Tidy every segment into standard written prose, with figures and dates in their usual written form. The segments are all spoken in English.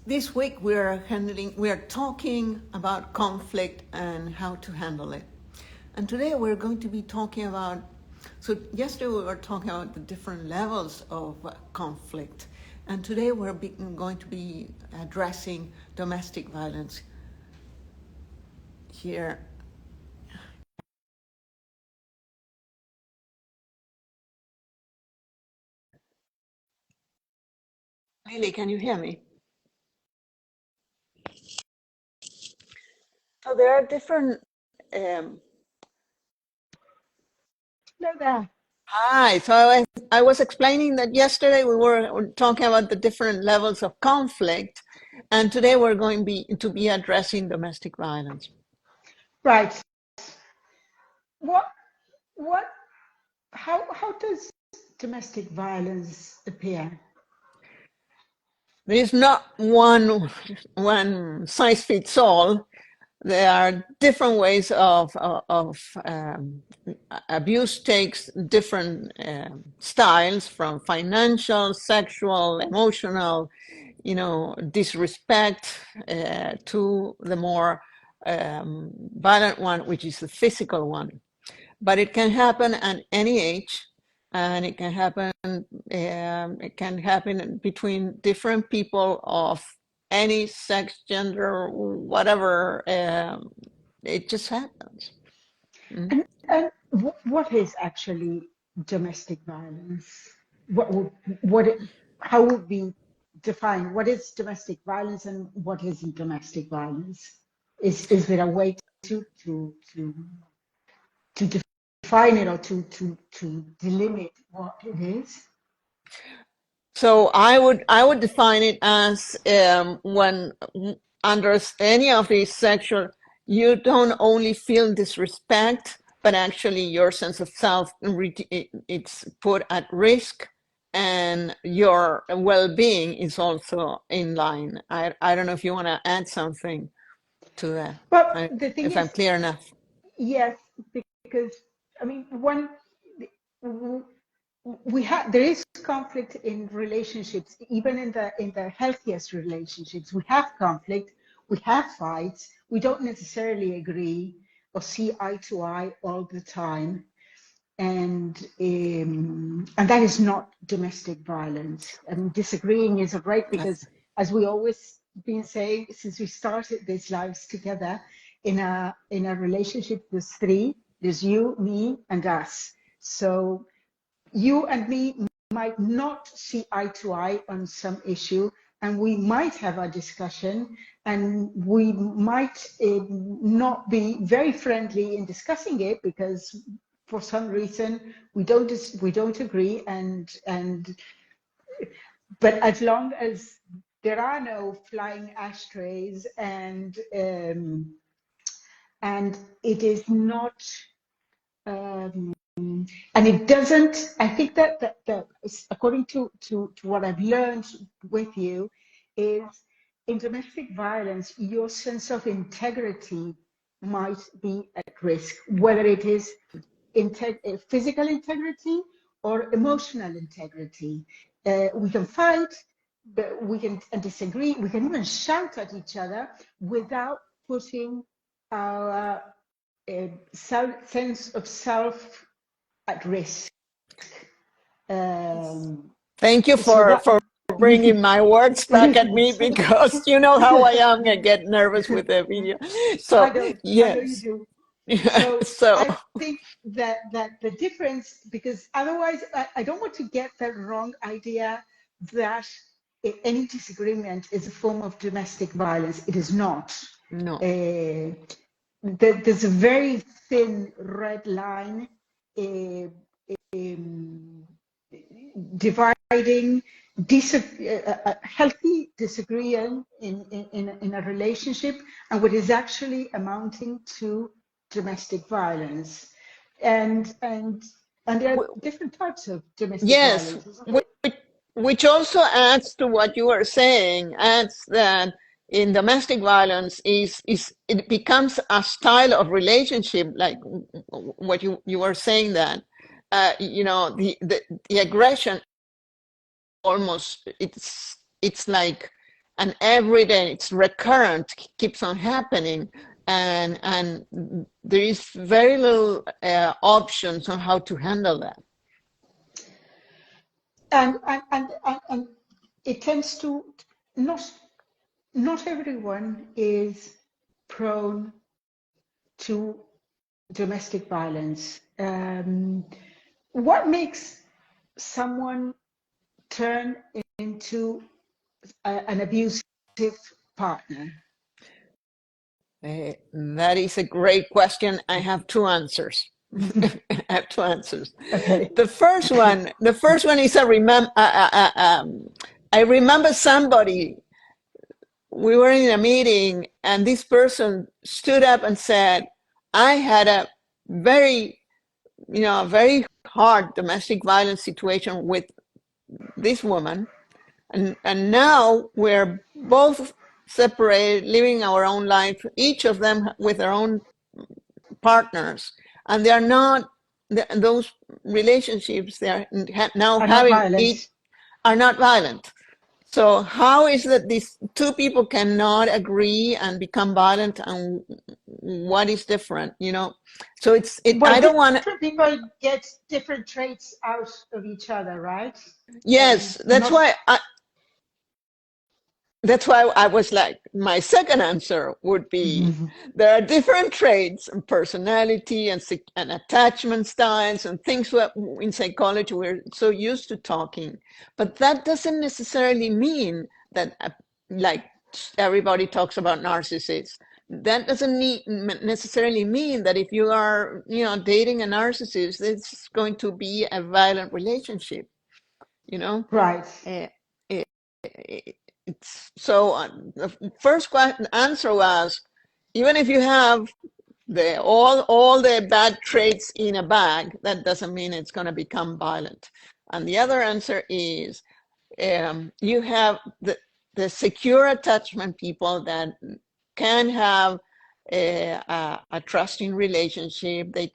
This week we're talking about conflict and how to handle it. And today we're going to be talking about, so yesterday we were talking about the different levels of conflict. And today we're going to be addressing domestic violence here. Lily, can you hear me? So there are different. Hello there. Hi. So I was explaining that yesterday we were talking about the different levels of conflict, and today we're going to be addressing domestic violence. Right. What, how does domestic violence appear? There is not one size fits all. There are different ways of abuse takes different styles, from financial, sexual, emotional, disrespect, to the more violent one, which is the physical one. But it can happen at any age, and it can happen between different people of any sex, gender, whatever. It just happens. And what is actually domestic violence? How would we define what is domestic violence and what isn't domestic violence? Is there a way to define it or to delimit what it is? So I would define it as when under any of these sexual, you don't only feel disrespect, but actually your sense of self, it's put at risk, and your well-being is also in line. I don't know if you want to add something to that. Well, the thing If is, I'm clear enough. yes, because I mean, there is conflict in relationships, even in the healthiest relationships. We have conflict, we have fights, we don't necessarily agree or see eye to eye all the time, and that is not domestic violence. And disagreeing is right, because as we always been saying since we started these lives together, in a relationship, there's three: there's you, me, and us. So you and me might not see eye to eye on some issue, and we might have a discussion, and we might not be very friendly in discussing it, because for some reason we don't agree, but as long as there are no flying ashtrays, and it is not and it doesn't, I think that according to what I've learned with you, is in domestic violence, your sense of integrity might be at risk, whether it is physical integrity or emotional integrity. We can fight, but we can disagree, we can even shout at each other without putting our sense of self at risk. Thank you for bringing my words back at me, because you know how I am. I get nervous with the video. So yes. I know you do. So I think that the difference, because otherwise I don't want to get the wrong idea that any disagreement is a form of domestic violence. It is not. No. There's a very thin red line dividing a healthy disagreement in a relationship and what is actually amounting to domestic violence. And there are different types of domestic violence. Which also adds to what you are saying, adds that in domestic violence it becomes a style of relationship, like what you were saying, that the aggression, almost it's like and every day it's recurrent, keeps on happening, and there is very little options on how to handle that. And it tends to not everyone is prone to domestic violence. What makes someone turn into an abusive partner? That is a great question. I have two answers. I have two answers. Okay. The first one is I remember somebody. We were in a meeting, and this person stood up and said, "I had a very, very hard domestic violence situation with this woman, and now we're both separated, living our own life, each of them with their own partners, and they are not those relationships they are now Are not having violent. are not violent. So how is that these two people cannot agree and become violent, and what is different? So Well, I don't want to. different people get different traits out of each other, right? Yes, that's Not. why I was like, my second answer would be there are different traits and personality and attachment styles and things that in psychology we're so used to talking. But that doesn't necessarily mean that, like everybody talks about narcissists, that doesn't necessarily mean that if you are, dating a narcissist, it's going to be a violent relationship, you know? Right. Uh, it's so the first answer was, even if you have all the bad traits in a bag, that doesn't mean it's going to become violent. And the other answer is, you have the secure attachment people that can have a trusting relationship. They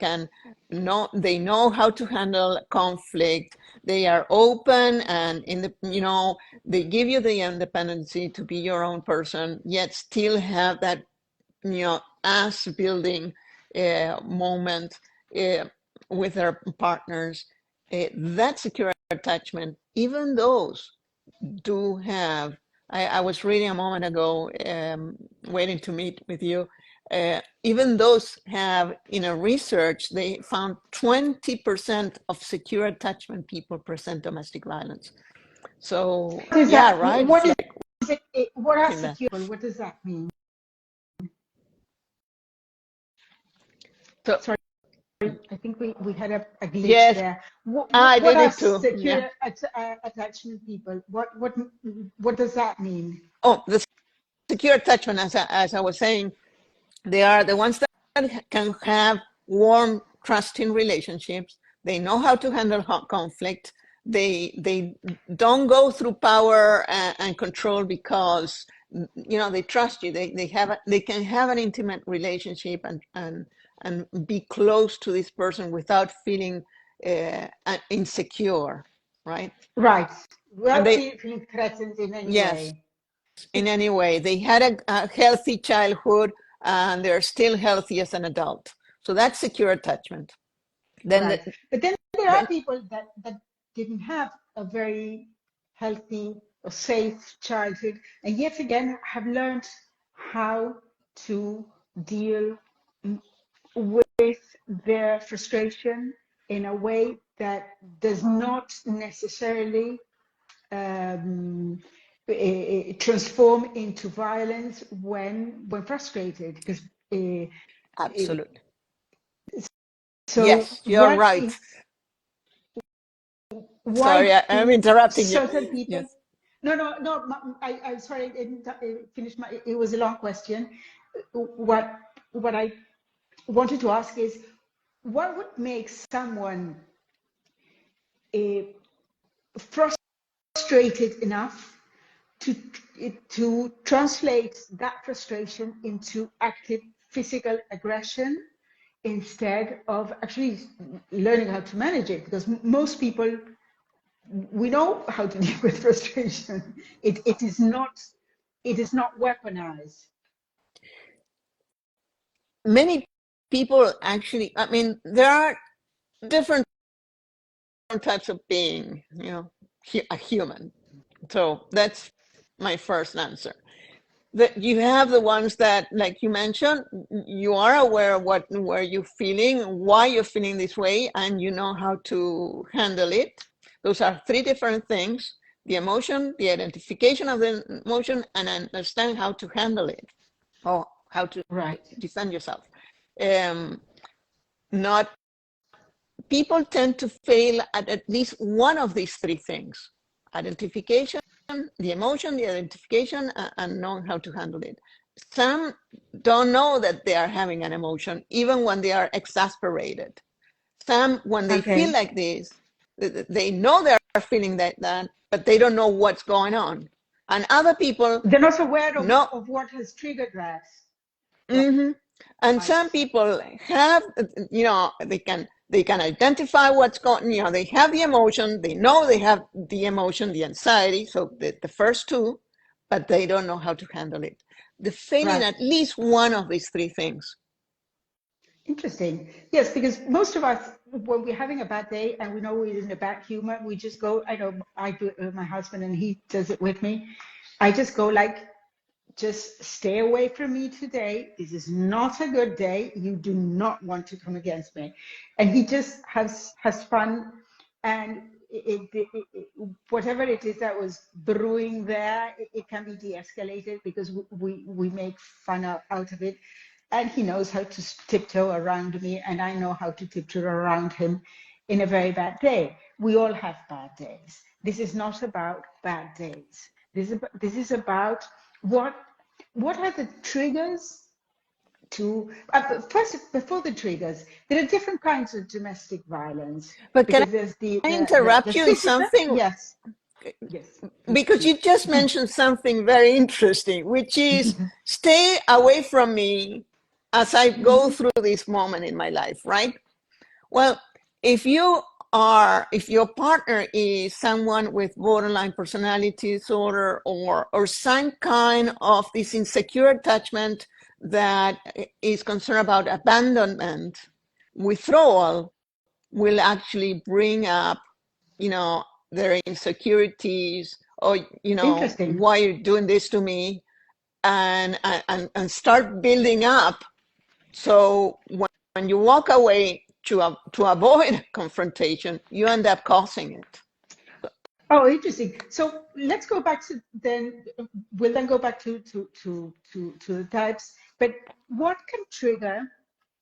know how to handle conflict. They are open, and they give you the independency to be your own person, yet still have that us building moment with their partners. That secure attachment, even those do have. I was reading a moment ago, waiting to meet with you. Even those have, in a research, they found 20% of secure attachment people present domestic violence. So What is yeah, that? right. What It's is like it? What are that. secure? What does that mean? So Sorry, I think we had a glitch yes, there. I What did are it too. Yeah. secure attachment people? What does that mean? Oh, the secure attachment, as I was saying, they are the ones that can have warm, trusting relationships. They know how to handle conflict. They don't go through power and control because they trust you. They can have an intimate relationship and be close to this person without feeling insecure, right? Right. And Without feeling threatened in any yes, way. in any way. They had a healthy childhood, and they're still healthy as an adult. So that's secure attachment. Then, Right. But then there are then people that didn't have a very healthy or safe childhood, and yet again have learned how to deal with their frustration in a way that does not necessarily transform into violence when frustrated. Because absolutely. so Yes, you're what right. in why Sorry, I'm do interrupting you. certain people? Yes. No. I'm sorry, I didn't finish my. It was a long question. What I wanted to ask is, what would make someone frustrated enough to to translate that frustration into active physical aggression instead of actually learning how to manage it? Because most people, we know how to deal with frustration. It is not it is not weaponized. Many people actually, I mean, there are different types of being, a human. So that's my first answer. That you have the ones that, like you mentioned, you are aware of where you're feeling, why you're feeling this way, and you know how to handle it. Those are three different things: the emotion, the identification of the emotion, and understand how to handle it, or how to Right. defend yourself. Not People tend to fail at least one of these three things: identification, the emotion, the identification, and knowing how to handle it. Some don't know that they are having an emotion, even when they are exasperated. Some, when they feel Okay. like this, they know they are feeling that, but they don't know what's going on. And other people They're not aware know. of what has triggered that. Mm-hmm. And Right. some people have, they can identify what's going, they have the emotion, they know they have the emotion, the anxiety, so the first two, but they don't know how to handle it. They're failing Right. at least one of these three things. Interesting. Yes, because most of us, when we're having a bad day and we know we're in a bad humor, we just go. I know I do it with my husband, and he does it with me. I just go like, just stay away from me today. This is not a good day. You do not want to come against me. And he just has fun. And whatever it is that was brewing there, it can be de-escalated because we make fun out of it. And he knows how to tiptoe around me, and I know how to tiptoe around him in a very bad day. We all have bad days. This is not about bad days. This is about what are the triggers to first, before the triggers, there are different kinds of domestic violence, But can because there's I the interrupt you in physical. something? Yes, yes, please Because do. you just mentioned something very interesting, which is stay away from me as I go through this moment in my life, right? Well, if if your partner is someone with borderline personality disorder, or some kind of this insecure attachment that is concerned about abandonment, withdrawal will actually bring up, their insecurities, or, Interesting. why you're doing this to me, and start building up. So when you walk away to avoid confrontation, you end up causing it. Oh, interesting. So let's go back to then. We'll then go back to the types. But what can trigger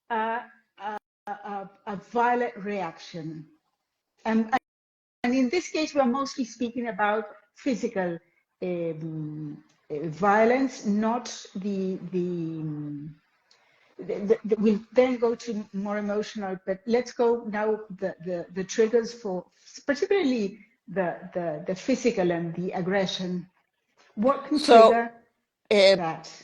a, a violent reaction? And in this case, we're mostly speaking about physical violence, not we'll then go to more emotional, but let's go now the triggers for particularly the physical and the aggression. What can So trigger uh, that?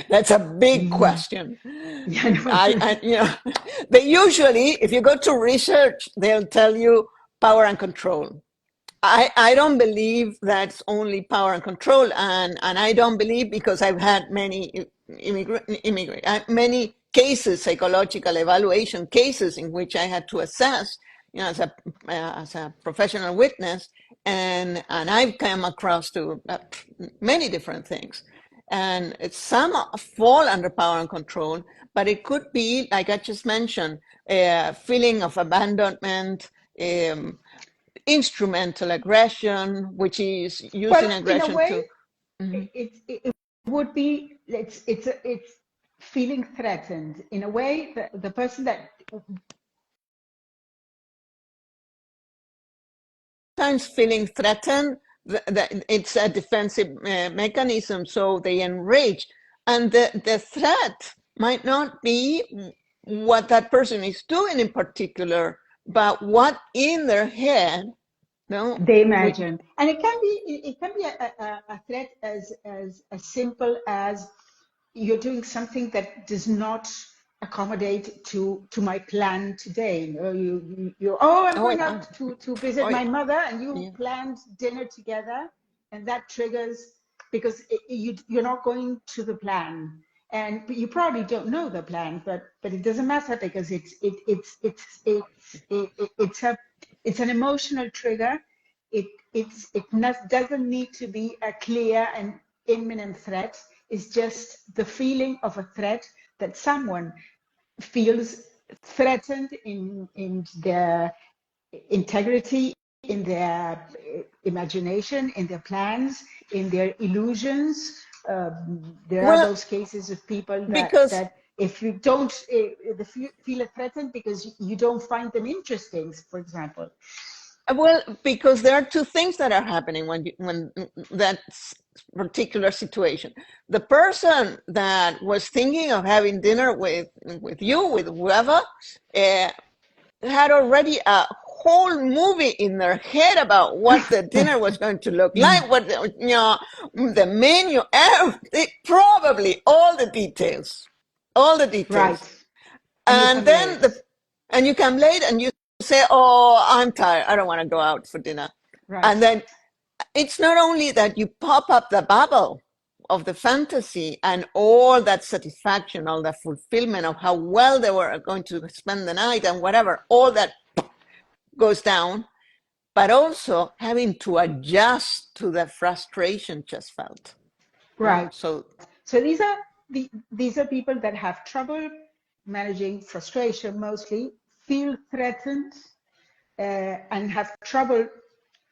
that's a big question. Yeah, no. They usually, if you go to research, they'll tell you power and control. I don't believe that's only power and control, and I don't believe, because I've had many many cases, psychological evaluation cases, in which I had to assess, as a professional witness, and I've come across to many different things, and some fall under power and control, but it could be, like I just mentioned, a feeling of abandonment. Instrumental aggression, which is Well, using in a aggression way, to. Mhm. it would be it's feeling threatened. In a way, the person that Sometimes feeling threatened, it's a defensive mechanism, so they enrage. And the threat might not be what that person is doing in particular, but what in their head, no, they which, imagine, and it can be a threat as simple as you're doing something that does not accommodate to my plan today. Oh, I'm oh going yeah, out to visit oh my yeah, mother, and you yeah. planned dinner together, and that triggers. because you're not going to the plan, and you probably don't know the plan, but it doesn't matter because it's an emotional trigger. Doesn't need to be a clear and imminent threat. It's just the feeling of a threat that someone feels threatened in their integrity, in their imagination, in their plans, in their illusions. There are Well, those cases of people because that if you don't feel threatened because you don't find them interesting, for example. Well, because there are two things that are happening when that particular situation. The person that was thinking of having dinner with you, with whoever, had already a whole movie in their head about what the dinner was going to look like, what the menu, probably all the details. Right. And you And come then late. and you come late and you say, "Oh, I'm tired. I don't want to go out for dinner." Right. And then it's not only that you pop up the bubble of the fantasy and all that satisfaction, all that fulfillment of how well they were going to spend the night and whatever, all that goes down, but also having to adjust to the frustration just felt. Right. So So these are people that have trouble managing frustration, mostly feel threatened, and have trouble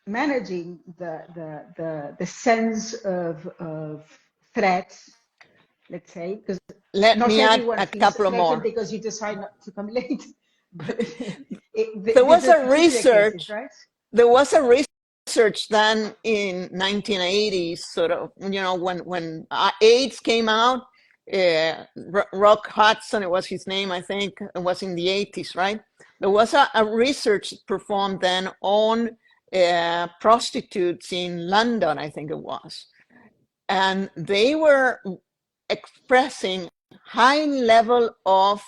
managing the sense of threat, let's say, because let not me add everyone a feels couple threatened more. because you decide not to come late. But There these was are a particular cases, research right? there was a research done in 1980s, sort of, when AIDS came out. Rock Hudson, it was his name, I think. It was in the 80s, right? There was a research performed then on prostitutes in London, I think it was, and they were expressing high level of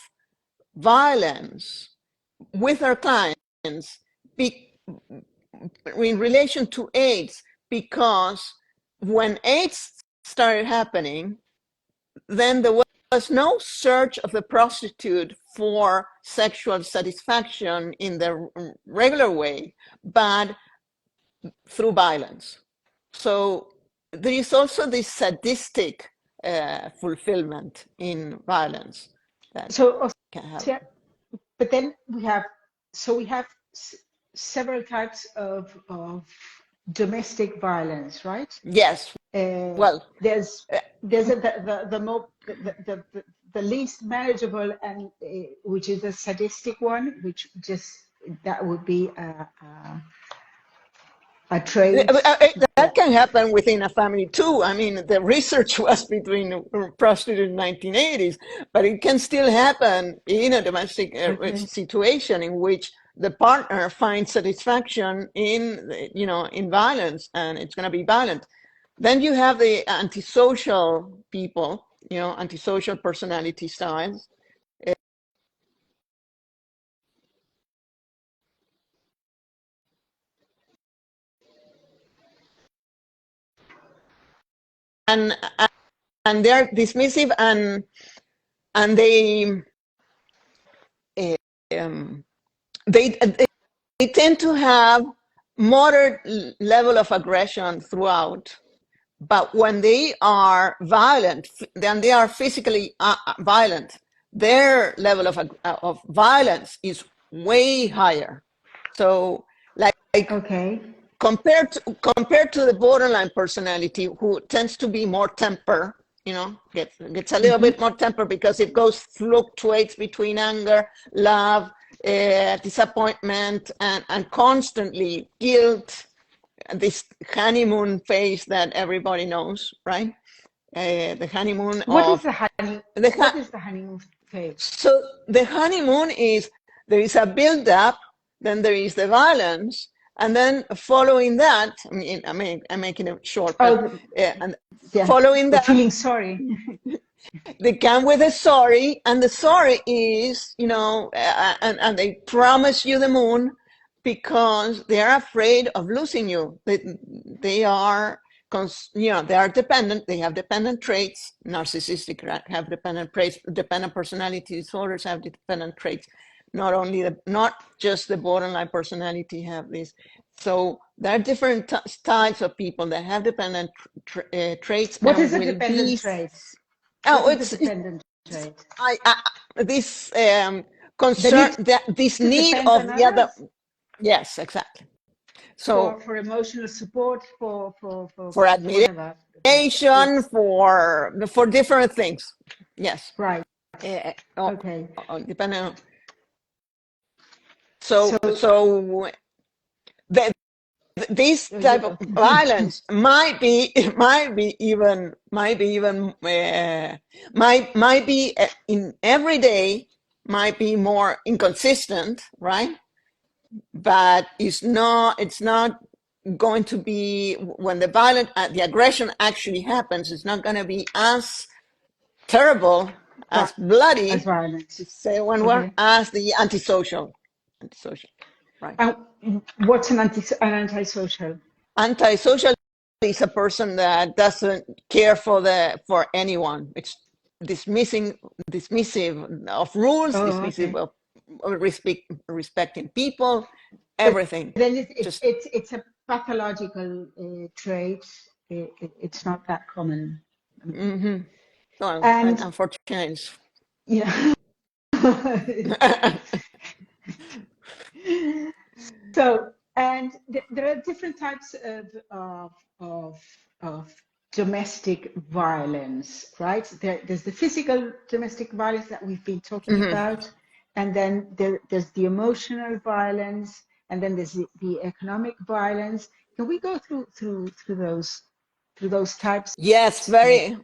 violence with their clients in relation to AIDS, because when AIDS started happening, then there was no search of the prostitute for sexual satisfaction in the regular way, but through violence. So there is also this sadistic fulfillment in violence that So, can yeah, happen. but then we have several types of domestic violence, right? Yes. Uh, Well, there's uh, there's a, the more the least manageable, and which is a sadistic one, which just that would be a trait That that. can happen within a family too. I mean, the research was between prostitutes in 1980s, but it can still happen in a domestic Okay. situation in which the partner finds satisfaction in violence, and it's going to be violent. Then you have the antisocial people, antisocial personality styles. And and they're dismissive, and um, they tend to have moderate level of aggression throughout, but when they are violent, then they are physically violent. Their level of violence is way higher. So, like Okay. compared to the borderline personality, who tends to be more temper, gets a little Hmm. bit more temper because it fluctuates between anger, love, disappointment, and constantly guilt, this honeymoon phase that everybody knows, right? The honeymoon What is of the honey? the What is the honeymoon phase? so the honeymoon is, there is a build up, then there is the violence, and then following that, I'm making it short, but Oh, and yeah. following We're that, feeling sorry. they come with a sorry, and the sorry is, and they promise you the moon because they are afraid of losing you. They are they are dependent. They have dependent traits. Narcissistic have dependent traits. Dependent personality disorders have dependent traits. Not just the borderline personality have this. So there are different types of people that have dependent traits What and is a will dependent be. trait? What Oh, is a dependent trait? this The concern, need that this to need depend of on the other. others Yes, exactly. So for emotional support, for for whatever. admiration, Yes, for different things. Yes. right. Oh, Okay. depending on, So so the, this you type of go. violence might be in every day, might be more inconsistent, right? But it's not going to be, when the aggression actually happens, it's not going to be as terrible, as As bloody, to violence. say one word, Okay. as the antisocial, right? And what's an antisocial? Antisocial is a person that doesn't care for anyone. It's dismissive of rules, Oh, dismissive okay. of respecting people, So everything. then Just it's a pathological trait. It's not that common. well, and And unfortunately, yeah. So, and there are different types of, of domestic violence, right? There's the physical domestic violence that we've been talking about, and then there's the emotional violence, and then there's the economic violence. Can we go through those types yes, of? very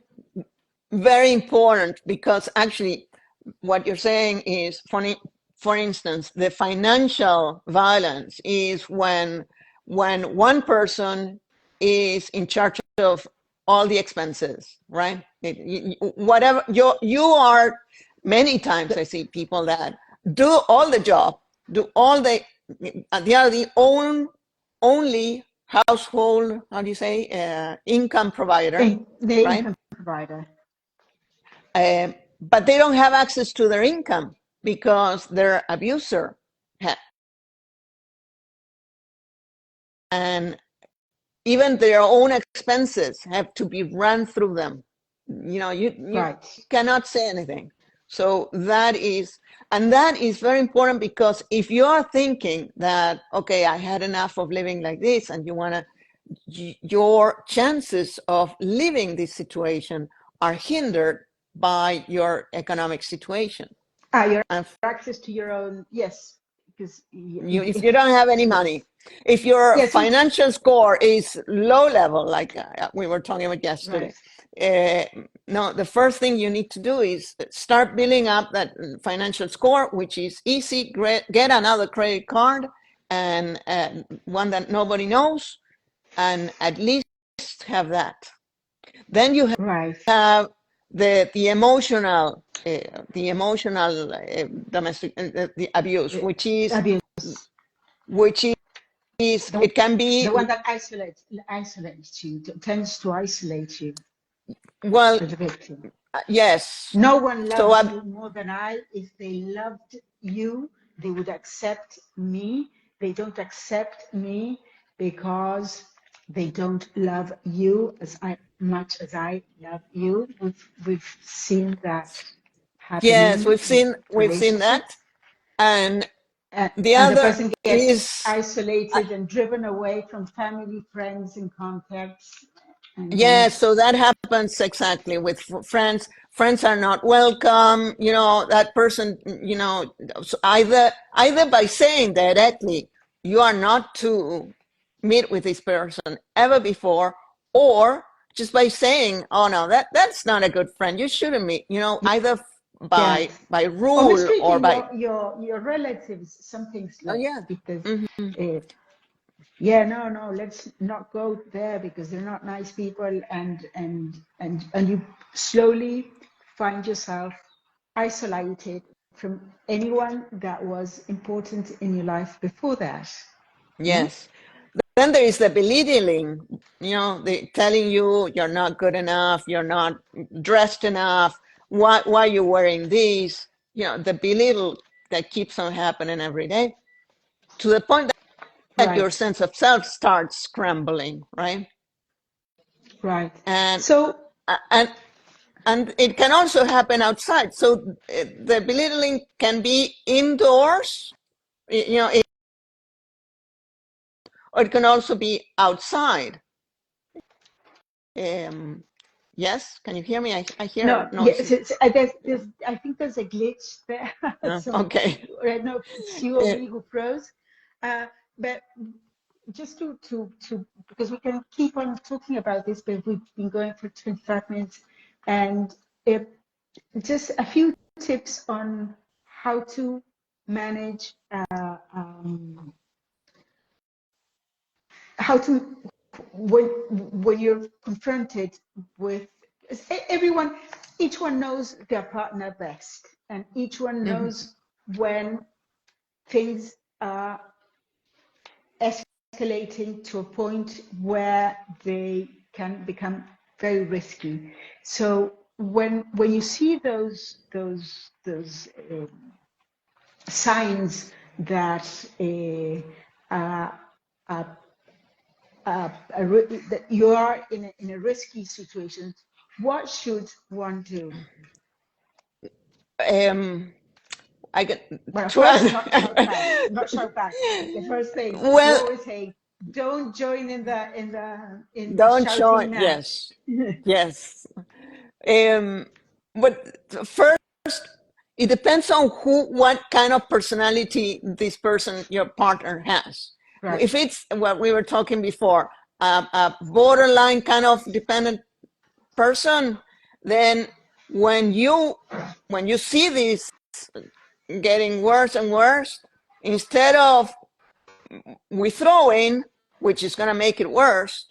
very important, because actually what you're saying is, for instance, the financial violence is when one person is in charge of all the expenses, right? Whatever you are, many times I see people that do all the job, do all they are the only household, how do you say, income provider, The right? income provider. But they don't have access to their income because their abuser and even their own expenses have to be run through them. You Right. cannot say anything. So that is very important, because if you are thinking that, okay, I had enough of living like this, and your chances of living this situation are hindered by your economic situation. Your And access to your own, yes, because if you don't have any money, yes, if your yes, we financial score is low level, like we were talking about yesterday, right, uh, no, the first thing you need to do is start building up that financial score, which is easy. Get another credit card, and one that nobody knows, and at least have that. Then you right. have the emotional domestic the abuse, Uh, which is Abuse, which is the it can the be, one that isolates you, tends to isolate you well, as a victim. yes. No one So loves you more than I. If they loved you, they would accept me. They don't accept me because they don't love you much as I love you. We've seen that yes, happening we've in seen that. relationships. And the And the other person gets is, isolated and driven away from family, friends, and contacts. And then, yes, so that happens exactly with friends. Friends are not welcome. That person. So either by saying directly, you are not to meet with this person ever before, or just by saying, oh no, that's not a good friend. You shouldn't meet. Either by yes, or rule or mistreating by. your relatives, some things Oh like yeah. because Mm-hmm. uh, yeah, no, let's not go there because they're not nice people, and you slowly find yourself isolated from anyone that was important in your life before that. Hmm? Yes. then there is the belittling, the telling you you're not good enough, you're not dressed enough, why are you wearing these? The belittle that keeps on happening every day, to the point that your Right. sense of self starts scrambling, right? Right. And So and and it can also happen outside. So the belittling can be indoors, or it can also be outside. Um, yes, can you hear me? I no, hear yes, noises. I think there's a glitch there. So Okay. I don't know if it's you or Uh, me who froze. But just to because we can keep on talking about this, but we've been going for 25 minutes, and if, just a few tips on how to manage, how to, when you're confronted with everyone, each one knows their partner best, and each one mhm. knows when things are escalating to a point where they can become very risky. So when you see those signs that uh, uh, that you are in a risky situation, what should one do? Um, I get Well, first, try. not shout back, not shout back. The first thing we Well, always say, don't join in the don't show it. shouting match. Yes, yes. Um, but first, it depends on what kind of personality this person, your partner, has. Right. If it's what we were talking before, a borderline kind of dependent person, then when you when you see this getting worse and worse, instead of withdrawing, which is going to make it worse,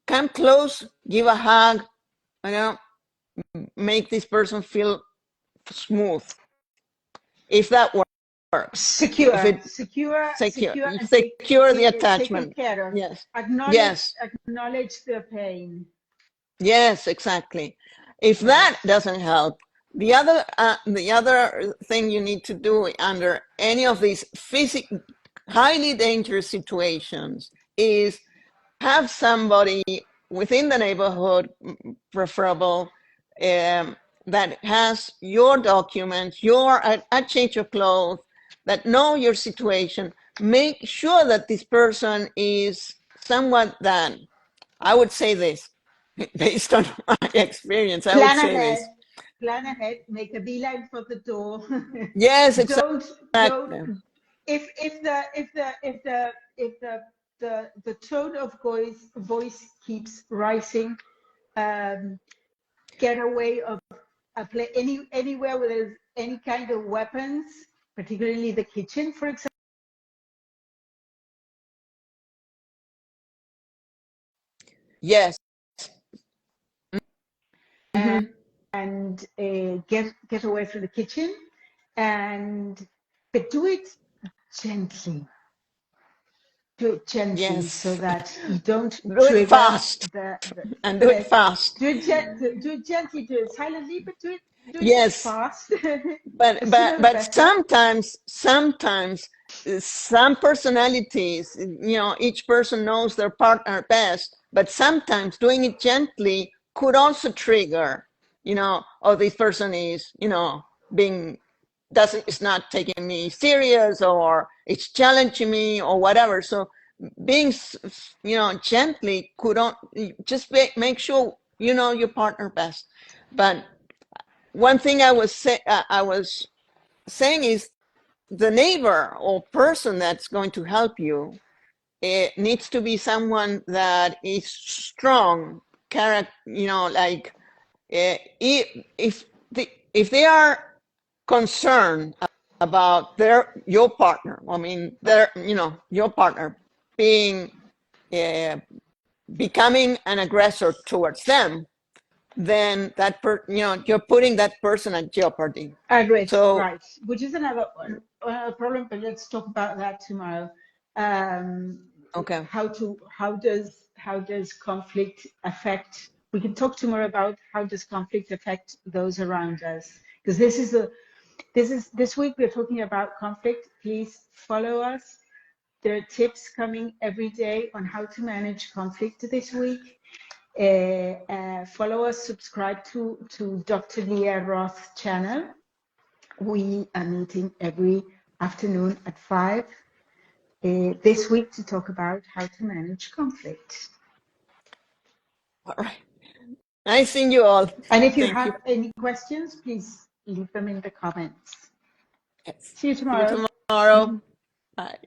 come close, give a hug, you know, make this person feel smooth, if that works. If Secure, it secure, secure secure, and secure the taken attachment. care of. Yes, Acknowledge, yes, acknowledge the pain. yes, exactly. If Right. that doesn't help, the other thing you need to do under any of these highly dangerous situations is have somebody within the neighborhood, preferable, that has your documents, a change of clothes, that know your situation. Make sure that this person is someone that, I would say this, based on my experience, I would Plan say ahead, this. plan ahead, make a beeline for the door. Yes, don't don't exactly. if the tone of voice keeps rising, um, get away of a play anywhere where there's any kind of weapons, particularly the kitchen, for example. Yes. Mhm. And get away from the kitchen, and but do it gently so Yes. that you don't Do it trigger fast the and do it correct. fast. Do it gently, do it silently, but do it Yes. fast. but The but sooner the but better. sometimes some personalities, each person knows their partner best, but sometimes doing it gently could also trigger, oh, this person is, being doesn't is not taking me serious, or it's challenging me, or whatever. So being, gently could just make sure you know your partner best. But one thing I was saying is, the neighbor or person that's going to help you, it needs to be someone that is strong character, like, if they are concerned about your partner, I mean, your partner being, uh, becoming an aggressor towards them, then you're putting that person at jeopardy. Agreed, So right. Which is another problem, but let's talk about that tomorrow. Um, Okay. how does conflict affect, we can talk tomorrow about how does conflict affect those around us, because this week we're talking about conflict. Please follow us. There are tips coming every day on how to manage conflict this week. Follow us, subscribe to Dr. Leah Roth's channel. We are meeting every afternoon at 5 this week to talk about how to manage conflict. All right. Nice seeing you all. And if you Thank you. have any questions, please leave them in the comments. Yes. See you See you tomorrow. tomorrow. Bye.